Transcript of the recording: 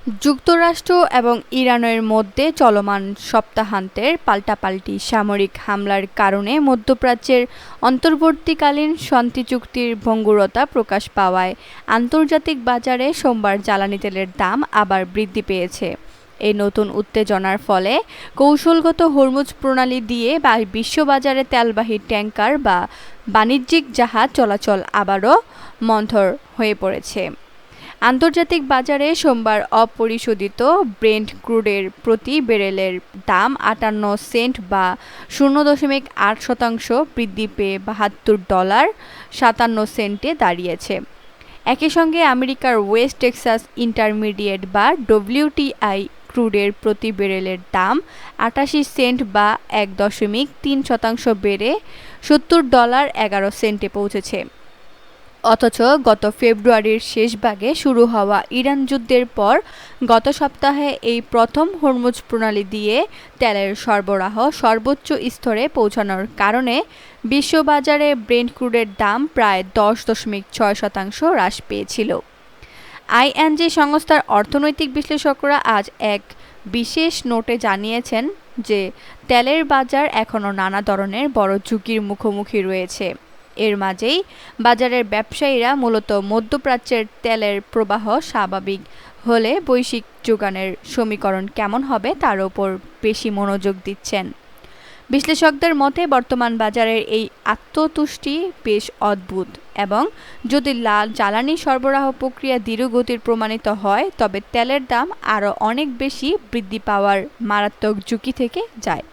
যুক্তরাষ্ট্র এবং ইরানের মধ্যে চলমান সপ্তাহান্তের পাল্টাপাল্টি সামরিক হামলার কারণে মধ্যপ্রাচ্যের অন্তর্বর্তীকালীন শান্তি চুক্তির ভঙ্গুরতা প্রকাশ পাওয়ায় আন্তর্জাতিক বাজারে সোমবার জ্বালানি তেলের দাম আবার বৃদ্ধি পেয়েছে। এই নতুন উত্তেজনার ফলে কৌশলগত হরমুজ প্রণালী দিয়ে বিশ্ববাজারে তেলবাহী ট্যাংকার বা বাণিজ্যিক জাহাজ চলাচল আবারও মন্থর হয়ে পড়েছে। আন্তর্জাতিক বাজারে সোমবার অপরিশোধিত ব্রেন্ট ক্রুডের প্রতি ব্যারেলের দাম ৫৮ সেন্ট বা ০.৮ শতাংশ বৃদ্ধি পেয়ে $৭২.৫৭ দাঁড়িয়েছে। একই সঙ্গে আমেরিকার ওয়েস্ট টেক্সাস ইন্টারমিডিয়েট বা ডব্লিউটিআই ক্রুডের প্রতি ব্যারেলের দাম ৮৮ সেন্ট বা ১.৩ শতাংশ বেড়ে $৭০.১১ পৌঁছেছে। অথচ গত ফেব্রুয়ারির শেষভাগে শুরু হওয়া ইরান যুদ্ধের পর গত সপ্তাহে এই প্রথম হরমুজ প্রণালী দিয়ে তেলের সরবরাহ সর্বোচ্চ স্তরে পৌঁছানোর কারণে বিশ্ববাজারে ব্রেন্ট ক্রুডের দাম প্রায় ১০.৬ শতাংশ হ্রাস পেয়েছিল। আইএনজি সংস্থার অর্থনৈতিক বিশ্লেষকরা আজ এক বিশেষ নোটে জানিয়েছেন যে তেলের বাজার এখনও নানা ধরনের বড় ঝুঁকির মুখোমুখি রয়েছে। এর মাঝেই বাজারের ব্যবসায়ীরা মূলত মধ্যপ্রাচ্যের তেলের প্রবাহ স্বাভাবিক হলে বৈশ্বিক যোগানের সমীকরণ কেমন হবে তার ওপর বেশি মনোযোগ দিচ্ছেন। বিশ্লেষকদের মতে বর্তমান বাজারের এই আত্মতুষ্টি বেশ অদ্ভুত এবং যদি জ্বালানি সরবরাহ প্রক্রিয়া ধীরগতির প্রমাণিত হয় তবে তেলের দাম আরও অনেক বেশি বৃদ্ধি পাওয়ার মারাত্মক ঝুঁকি থেকে যায়।